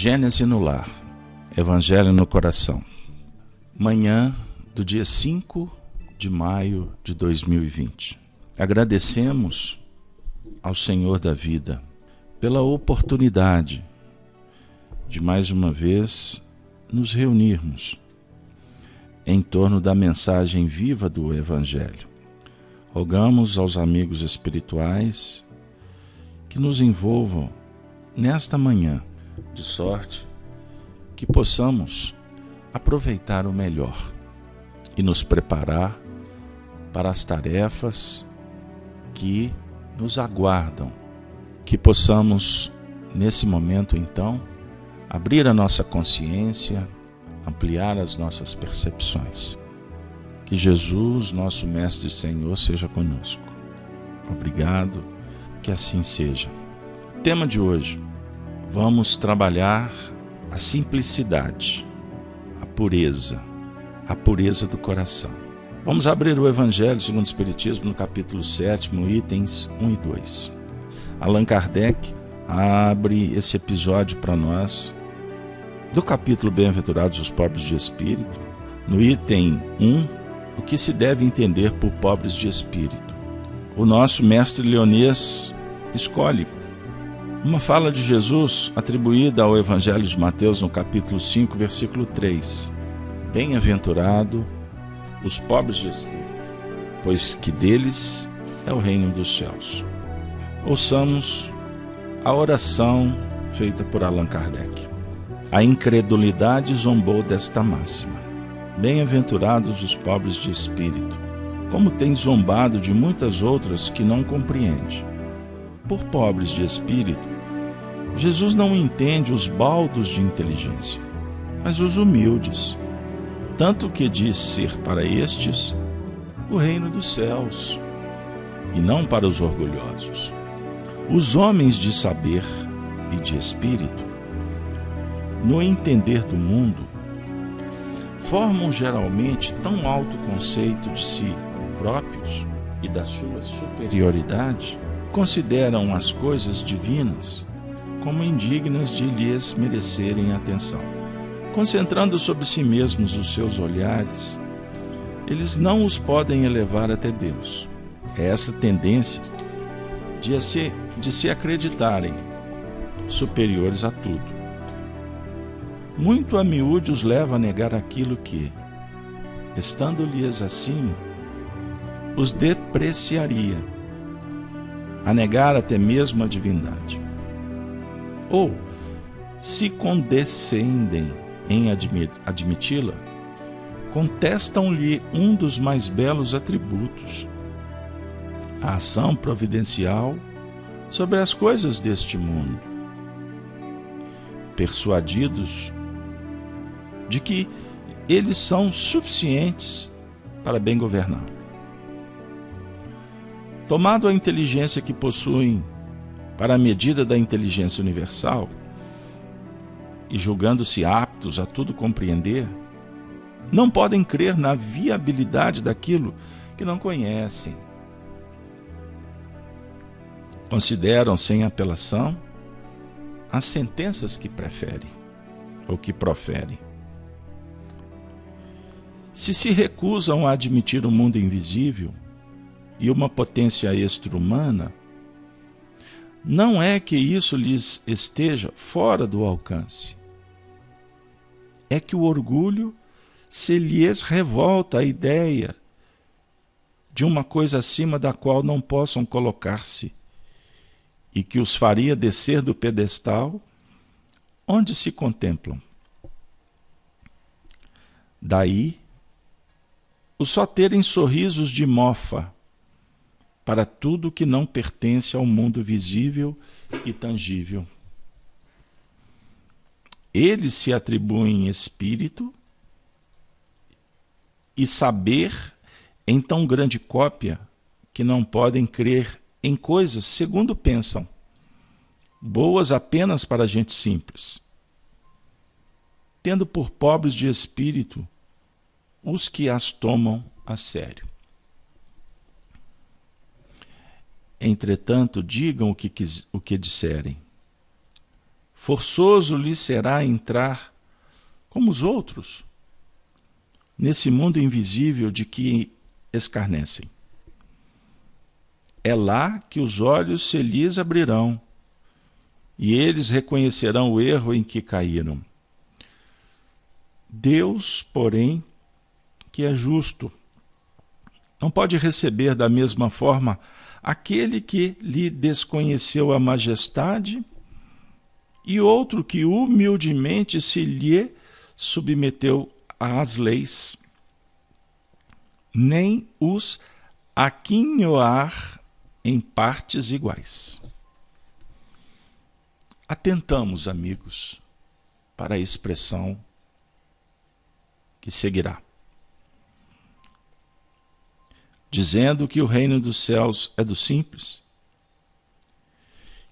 Gênese no lar, Evangelho no coração. Manhã do dia 5 de maio de 2020. Agradecemos ao Senhor da vida pela oportunidade de mais uma vez nos reunirmos em torno da mensagem viva do Evangelho. Rogamos aos amigos espirituais que nos envolvam nesta manhã, de sorte que possamos aproveitar o melhor e nos preparar para as tarefas que nos aguardam, que possamos, nesse momento então, abrir a nossa consciência, ampliar as nossas percepções. Que Jesus, nosso Mestre e Senhor, seja conosco. Obrigado, que assim seja. Tema de hoje: vamos trabalhar a simplicidade, a pureza do coração. Vamos abrir o Evangelho segundo o Espiritismo no capítulo 7, itens 1 e 2. Allan Kardec abre esse episódio para nós do capítulo Bem-aventurados os pobres de espírito, no item 1, o que se deve entender por pobres de espírito. O nosso mestre leonês escolhe uma fala de Jesus atribuída ao Evangelho de Mateus no capítulo 5, versículo 3. Bem-aventurado os pobres de espírito, pois que deles é o reino dos céus. Ouçamos a oração feita por Allan Kardec. A incredulidade zombou desta máxima: bem-aventurados os pobres de espírito, como tem zombado de muitas outras que não compreende. Por pobres de espírito, Jesus não entende os baldos de inteligência, mas os humildes, tanto que diz ser para estes o reino dos céus, e não para os orgulhosos. Os homens de saber e de espírito, no entender do mundo, formam geralmente tão alto conceito de si próprios e da sua superioridade, consideram as coisas divinas como indignas de lhes merecerem atenção. Concentrando sobre si mesmos os seus olhares, eles não os podem elevar até Deus. É essa tendência de se acreditarem superiores a tudo. Muito a miúde os leva a negar aquilo que, estando-lhes acima, os depreciaria, a negar até mesmo a divindade. Ou, se condescendem em admiti-la, contestam-lhe um dos mais belos atributos, a ação providencial sobre as coisas deste mundo, persuadidos de que eles são suficientes para bem governar. Tomado a inteligência que possuem para a medida da inteligência universal, e julgando-se aptos a tudo compreender, não podem crer na viabilidade daquilo que não conhecem. Consideram sem apelação as sentenças que preferem ou que proferem. Se recusam a admitir o mundo invisível e uma potência extra-humana, não é que isso lhes esteja fora do alcance. É que o orgulho se lhes revolta a ideia de uma coisa acima da qual não possam colocar-se e que os faria descer do pedestal onde se contemplam. Daí, o só terem sorrisos de mofa para tudo que não pertence ao mundo visível e tangível. Eles se atribuem espírito e saber em tão grande cópia que não podem crer em coisas segundo pensam, boas apenas para gente simples, tendo por pobres de espírito os que as tomam a sério. Entretanto, digam o que disserem. Forçoso lhe será entrar como os outros nesse mundo invisível de que escarnecem. É lá que os olhos se lhes abrirão e eles reconhecerão o erro em que caíram. Deus, porém, que é justo, não pode receber da mesma forma aquele que lhe desconheceu a majestade e outro que humildemente se lhe submeteu às leis, nem os aquinhoar em partes iguais. Atentamos, amigos, para a expressão que seguirá, dizendo que o reino dos céus é dos simples.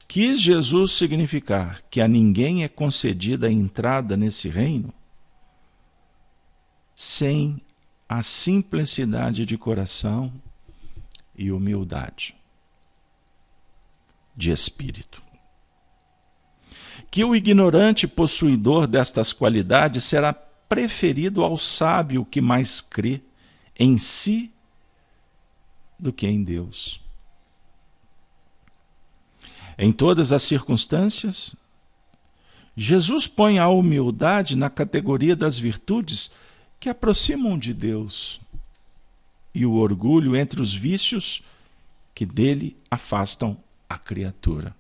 Quis Jesus significar que a ninguém é concedida a entrada nesse reino sem a simplicidade de coração e humildade de espírito. Que o ignorante possuidor destas qualidades será preferido ao sábio que mais crê em si do que em Deus. Em todas as circunstâncias, Jesus põe a humildade na categoria das virtudes que aproximam de Deus e o orgulho entre os vícios que dele afastam a criatura.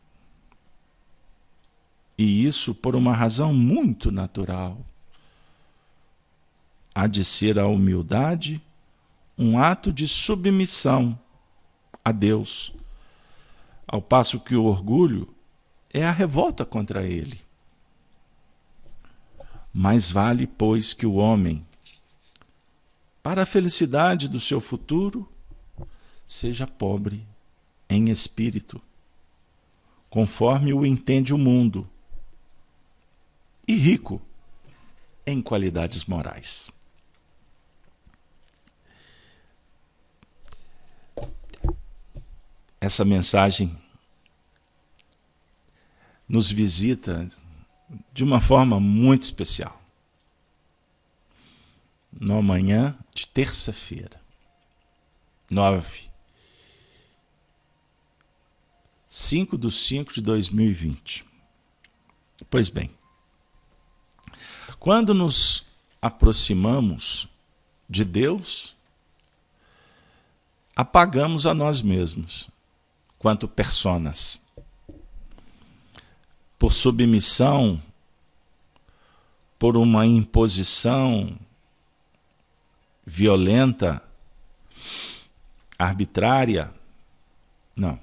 E isso por uma razão muito natural. Há de ser a humildade um ato de submissão a Deus, ao passo que o orgulho é a revolta contra ele. Mais vale, pois, que o homem, para a felicidade do seu futuro, seja pobre em espírito, conforme o entende o mundo, e rico em qualidades morais. Essa mensagem nos visita de uma forma muito especial. Na manhã de terça-feira, 5/5/2020. Pois bem, quando nos aproximamos de Deus, apagamos a nós mesmos, quanto personas. Por submissão, por uma imposição violenta, arbitrária, não.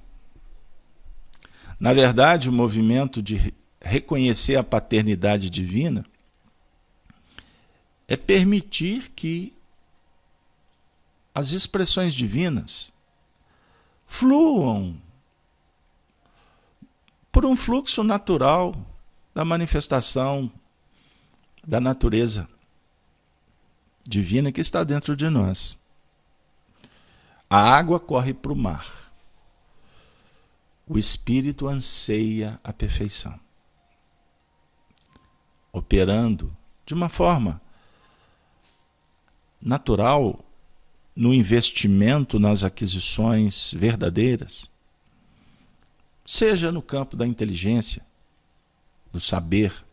Na verdade, o movimento de reconhecer a paternidade divina é permitir que as expressões divinas fluam por um fluxo natural da manifestação da natureza divina que está dentro de nós. A água corre para o mar. O espírito anseia a perfeição, operando de uma forma natural no investimento nas aquisições verdadeiras, seja no campo da inteligência, do saber,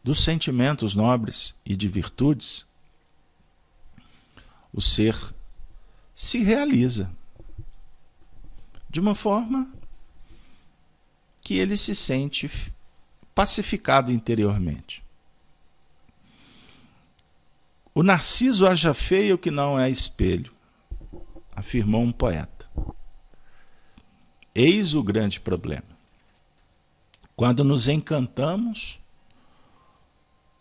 dos sentimentos nobres e de virtudes, o ser se realiza de uma forma que ele se sente pacificado interiormente. O narciso acha feio que não é espelho, afirmou um poeta. Eis o grande problema. Quando nos encantamos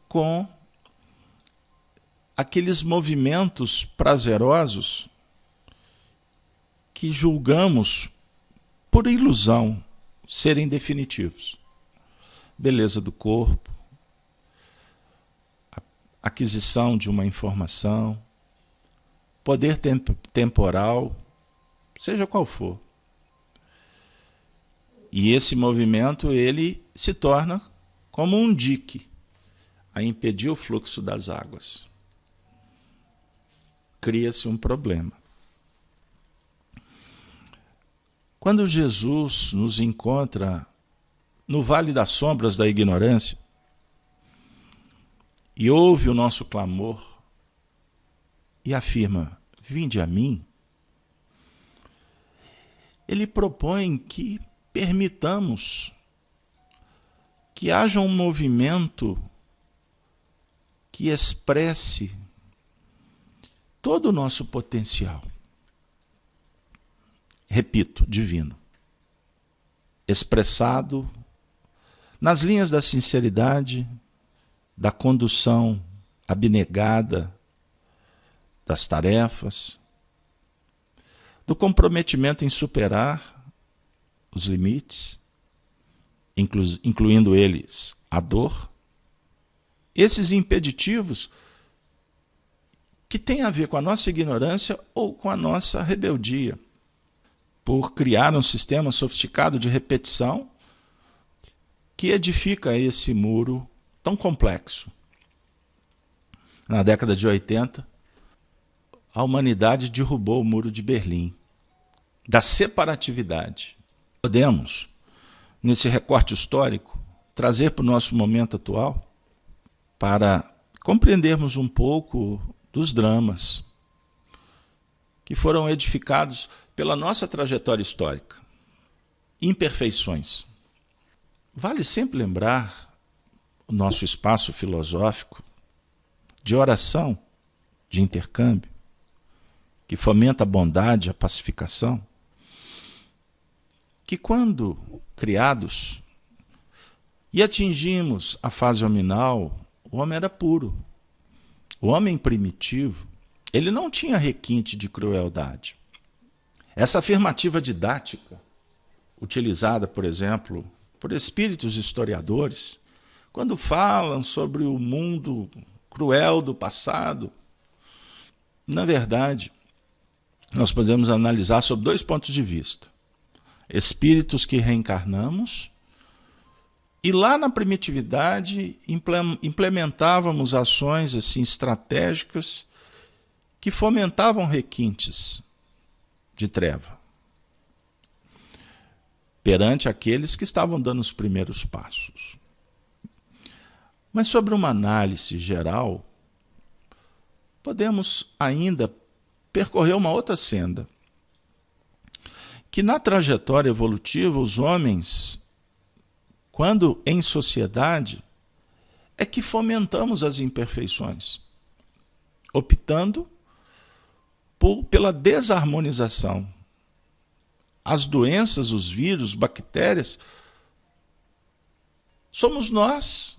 com aqueles movimentos prazerosos que julgamos por ilusão serem definitivos. Beleza do corpo, aquisição de uma informação, poder temporal, seja qual for. E esse movimento ele se torna como um dique a impedir o fluxo das águas. Cria-se um problema. Quando Jesus nos encontra no vale das sombras da ignorância e ouve o nosso clamor e afirma: vinde a mim, ele propõe que permitamos que haja um movimento que expresse todo o nosso potencial. Repito, divino. Expressado nas linhas da sinceridade, da condução abnegada das tarefas, do comprometimento em superar os limites, incluindo eles a dor. Esses impeditivos que têm a ver com a nossa ignorância ou com a nossa rebeldia, por criar um sistema sofisticado de repetição que edifica esse muro tão complexo. Na década de 80, a humanidade derrubou o muro de Berlim, da separatividade. Podemos, nesse recorte histórico, trazer para o nosso momento atual para compreendermos um pouco dos dramas que foram edificados pela nossa trajetória histórica. Imperfeições. Vale sempre lembrar o nosso espaço filosófico de oração, de intercâmbio, que fomenta a bondade, a pacificação, que quando criados e atingimos a fase hominal, o homem era puro. O homem primitivo, ele não tinha requinte de crueldade. Essa afirmativa didática, utilizada, por exemplo, por espíritos historiadores, quando falam sobre o mundo cruel do passado, na verdade, nós podemos analisar sob dois pontos de vista. Espíritos que reencarnamos e lá na primitividade implementávamos ações assim estratégicas que fomentavam requintes de treva perante aqueles que estavam dando os primeiros passos. Mas sobre uma análise geral, podemos ainda percorrer uma outra senda, que na trajetória evolutiva os homens, quando em sociedade, é que fomentamos as imperfeições, optando pela desarmonização. As doenças, os vírus, bactérias, somos nós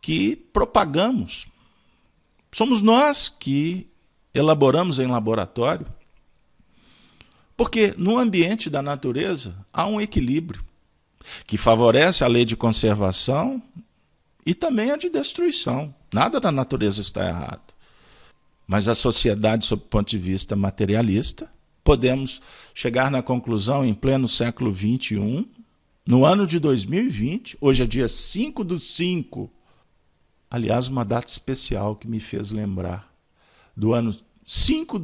que propagamos. Somos nós que elaboramos em laboratório. Porque no ambiente da natureza há um equilíbrio que favorece a lei de conservação e também a de destruição. Nada na natureza está errado. Mas a sociedade, sob o ponto de vista materialista, podemos chegar na conclusão em pleno século XXI, no ano de 2020, hoje é dia 5/5, aliás, uma data especial que me fez lembrar do ano 5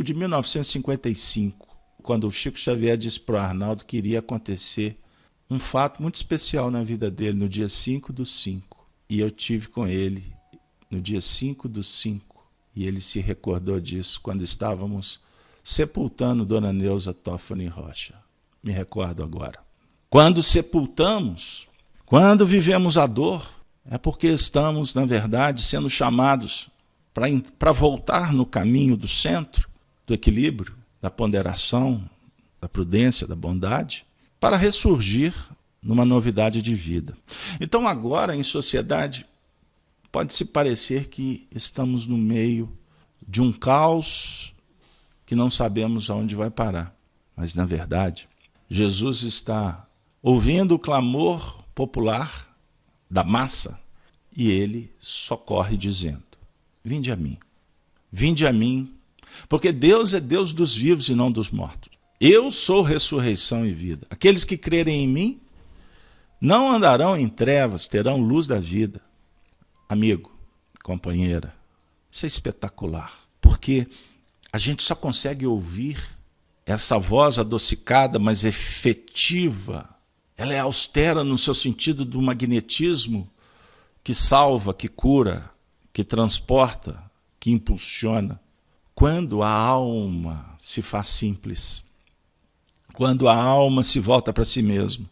de 1955, quando o Chico Xavier disse para o Arnaldo que iria acontecer um fato muito especial na vida dele, no dia 5/5. E eu tive com ele no dia 5/5, e ele se recordou disso quando estávamos sepultando Dona Neuza Toffoli Rocha. Me recordo agora. Quando sepultamos, quando vivemos a dor, é porque estamos, na verdade, sendo chamados para voltar no caminho do centro, do equilíbrio, da ponderação, da prudência, da bondade, para ressurgir numa novidade de vida. Então agora, em sociedade, pode-se parecer que estamos no meio de um caos que não sabemos aonde vai parar. Mas, na verdade, Jesus está ouvindo o clamor popular da massa e ele socorre dizendo: vinde a mim, porque Deus é Deus dos vivos e não dos mortos. Eu sou ressurreição e vida. Aqueles que crerem em mim não andarão em trevas, terão luz da vida. Amigo, companheira, isso é espetacular, porque a gente só consegue ouvir essa voz adocicada, mas efetiva. Ela é austera no seu sentido do magnetismo que salva, que cura, que transporta, que impulsiona. Quando a alma se faz simples, quando a alma se volta para si mesmo.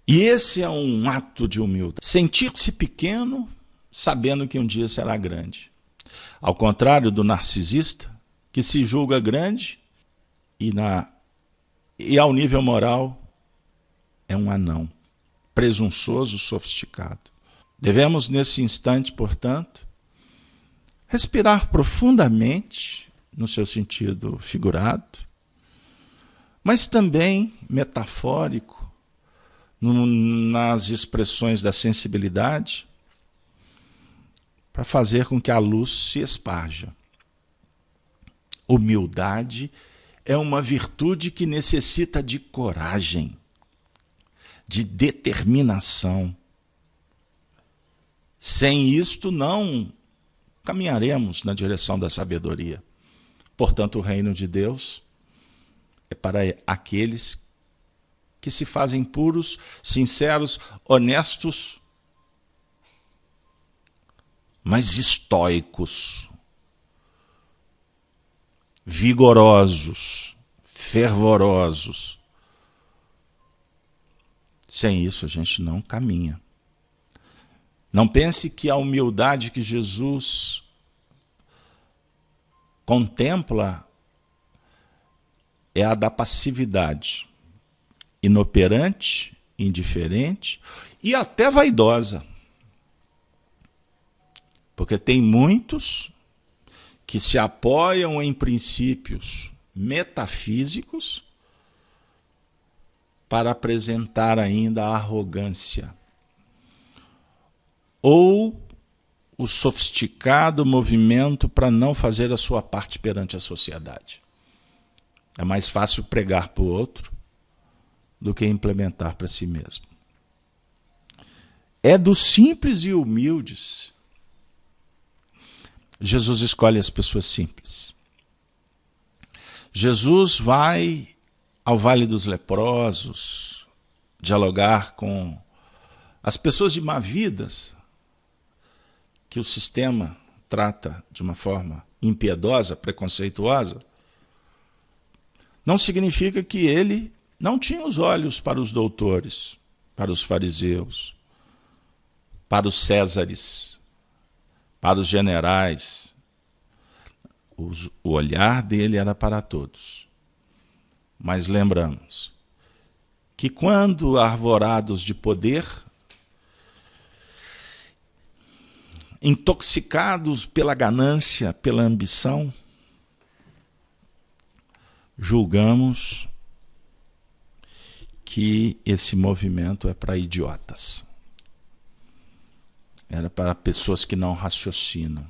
E esse é um ato de humildade. Sentir-se pequeno, sabendo que um dia será grande. Ao contrário do narcisista, que se julga grande e ao nível moral é um anão, presunçoso, sofisticado. Devemos, nesse instante, portanto, respirar profundamente, no seu sentido figurado, mas também metafórico, nas expressões da sensibilidade, para fazer com que a luz se esparja. Humildade é uma virtude que necessita de coragem, de determinação. Sem isto, não caminharemos na direção da sabedoria. Portanto, o reino de Deus é para aqueles que se fazem puros, sinceros, honestos, mas estoicos, vigorosos, fervorosos. Sem isso a gente não caminha. Não pense que a humildade que Jesus contempla é a da passividade, inoperante, indiferente e até vaidosa. Porque tem muitos que se apoiam em princípios metafísicos para apresentar ainda a arrogância ou o sofisticado movimento para não fazer a sua parte perante a sociedade. É mais fácil pregar para o outro do que implementar para si mesmo. É dos simples e humildes. Jesus escolhe as pessoas simples. Jesus vai ao Vale dos Leprosos dialogar com as pessoas de má vidas que o sistema trata de uma forma impiedosa, preconceituosa. Não significa que ele não tinha os olhos para os doutores, para os fariseus, para os césares, para os generais. O olhar dele era para todos. Mas lembramos que quando arvorados de poder, intoxicados pela ganância, pela ambição, julgamos que esse movimento é para idiotas. Era para pessoas que não raciocinam.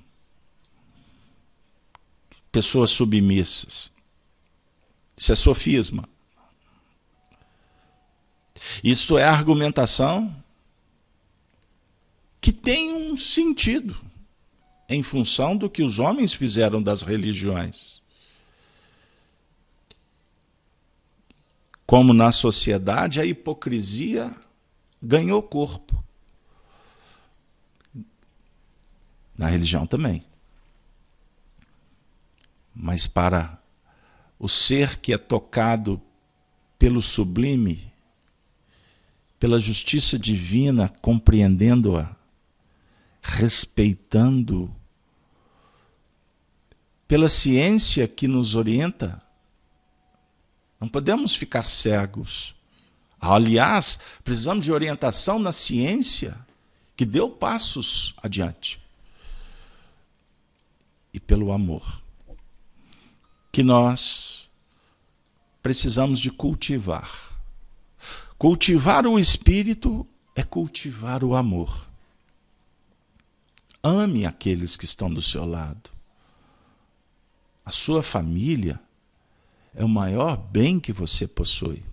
Pessoas submissas. Isso é sofisma. Isto é argumentação que tem um sentido em função do que os homens fizeram das religiões. Como na sociedade a hipocrisia ganhou corpo. Na religião também. Mas para o ser que é tocado pelo sublime, pela justiça divina, compreendendo-a, respeitando, pela ciência que nos orienta, não podemos ficar cegos. Aliás, precisamos de orientação na ciência que deu passos adiante. E pelo amor, que nós precisamos de cultivar. Cultivar o espírito é cultivar o amor. Ame aqueles que estão do seu lado. A sua família é o maior bem que você possui.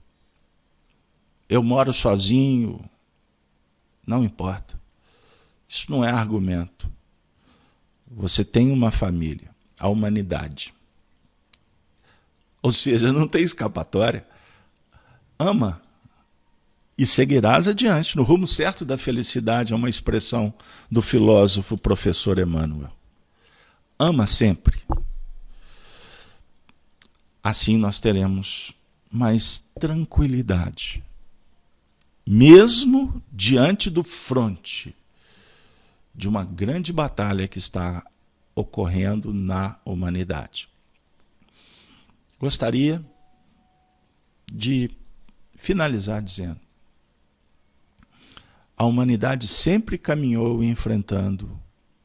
Eu moro sozinho, não importa. Isso não é argumento. Você tem uma família, a humanidade. Ou seja, não tem escapatória. Ama e seguirás adiante, no rumo certo da felicidade, é uma expressão do filósofo professor Emmanuel. Ama sempre. Assim nós teremos mais tranquilidade, mesmo diante do fronte de uma grande batalha que está ocorrendo na humanidade. Gostaria de finalizar dizendo: a humanidade sempre caminhou enfrentando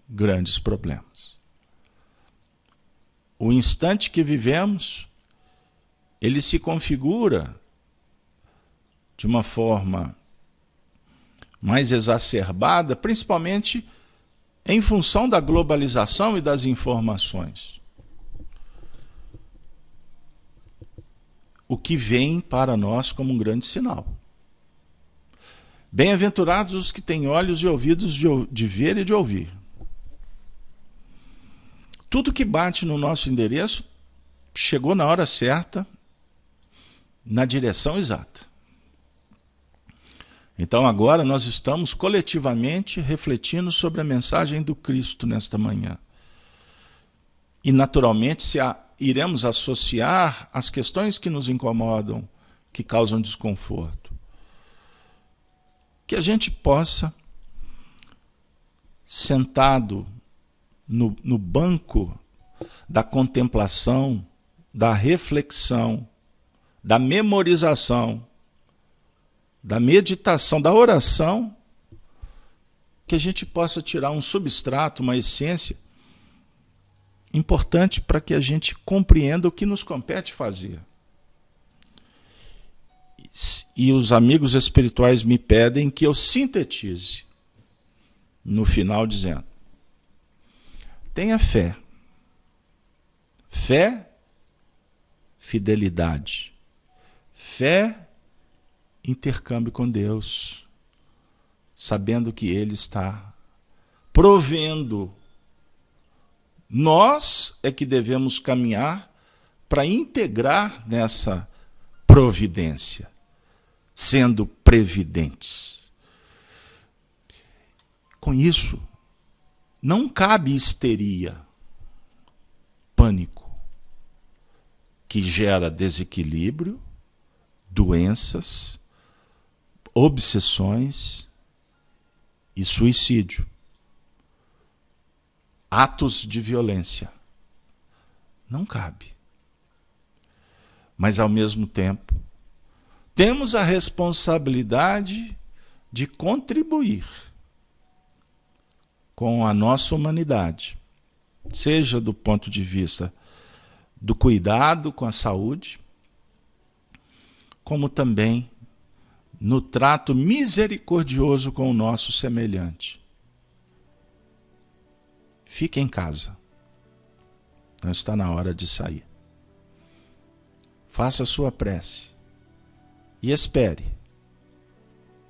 grandes problemas. O instante que vivemos, ele se configura de uma forma mais exacerbada, principalmente em função da globalização e das informações. O que vem para nós como um grande sinal. Bem-aventurados os que têm olhos e ouvidos de ver e de ouvir. Tudo que bate no nosso endereço chegou na hora certa, na direção exata. Então agora nós estamos coletivamente refletindo sobre a mensagem do Cristo nesta manhã. E naturalmente iremos associar as questões que nos incomodam, que causam desconforto. Que a gente possa, sentado no banco da contemplação, da reflexão, da memorização, da meditação, da oração, que a gente possa tirar um substrato, uma essência importante para que a gente compreenda o que nos compete fazer. E os amigos espirituais me pedem que eu sintetize no final dizendo: tenha fé. Fé, fidelidade. Fé, intercâmbio com Deus, sabendo que Ele está provendo. Nós é que devemos caminhar para integrar nessa providência, sendo previdentes. Com isso, não cabe histeria, pânico, que gera desequilíbrio, doenças, obsessões e suicídio. Atos de violência. Não cabe. Mas, ao mesmo tempo, temos a responsabilidade de contribuir com a nossa humanidade, seja do ponto de vista do cuidado com a saúde, como também no trato misericordioso com o nosso semelhante. Fique em casa. Não está na hora de sair. Faça a sua prece e espere,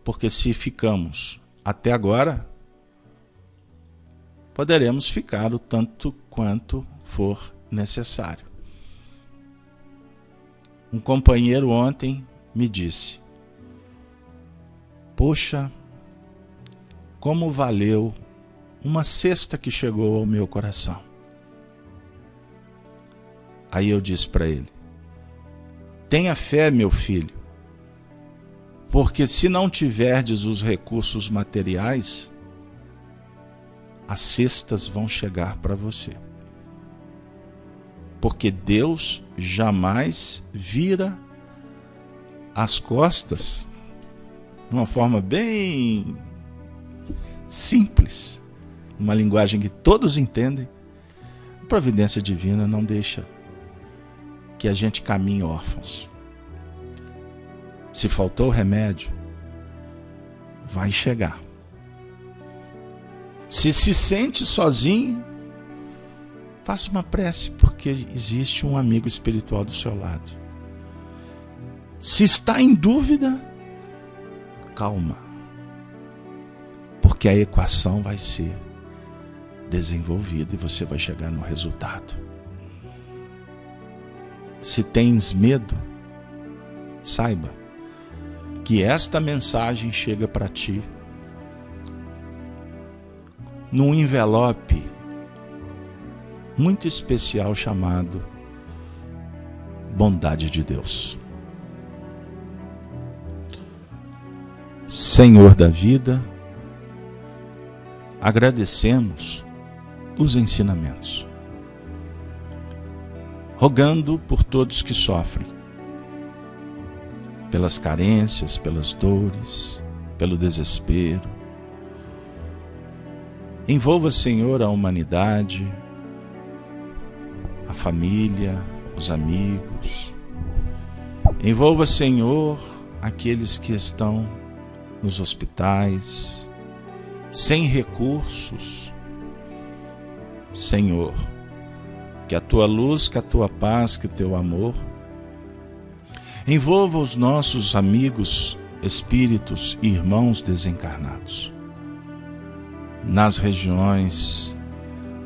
porque se ficamos até agora, poderemos ficar o tanto quanto for necessário. Um companheiro ontem me disse: poxa, como valeu uma cesta que chegou ao meu coração. Aí eu disse para ele: tenha fé, meu filho, porque se não tiverdes os recursos materiais, as cestas vão chegar para você. Porque Deus jamais vira as costas, de uma forma bem simples, uma linguagem que todos entendem. A providência divina não deixa que a gente caminhe órfãos. Se faltou remédio, vai chegar. Se sente sozinho, faça uma prece, porque existe um amigo espiritual do seu lado. Se está em dúvida, calma, porque a equação vai ser desenvolvida e você vai chegar no resultado. Se tens medo, saiba que esta mensagem chega para ti num envelope muito especial chamado bondade de Deus. Senhor da vida, agradecemos os ensinamentos, rogando por todos que sofrem, pelas carências, pelas dores, pelo desespero. Envolva, Senhor, a humanidade, a família, os amigos. Envolva, Senhor, aqueles que estão nos hospitais, sem recursos. Senhor, que a tua luz, que a tua paz, que o teu amor envolva os nossos amigos, espíritos e irmãos desencarnados, nas regiões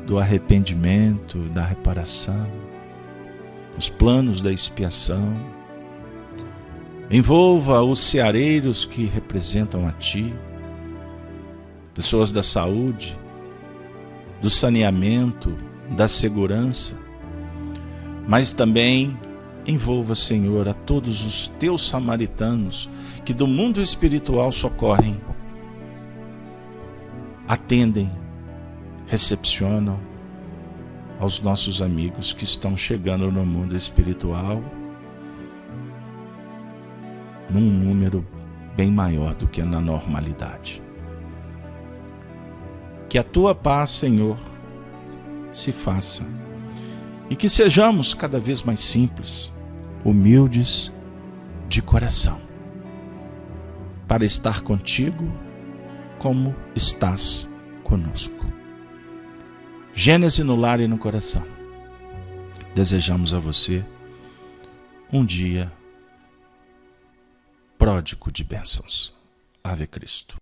do arrependimento, da reparação, os planos da expiação. Envolva os ceareiros que representam a ti, pessoas da saúde, do saneamento, da segurança, mas também envolva, Senhor, a todos os teus samaritanos que do mundo espiritual socorrem, atendem, recepcionam aos nossos amigos que estão chegando no mundo espiritual num número bem maior do que na normalidade. Que a tua paz, Senhor, se faça e que sejamos cada vez mais simples, humildes de coração, para estar contigo como estás conosco. Gênese no lar e no coração. Desejamos a você um dia pródigo de bênçãos. Ave Cristo.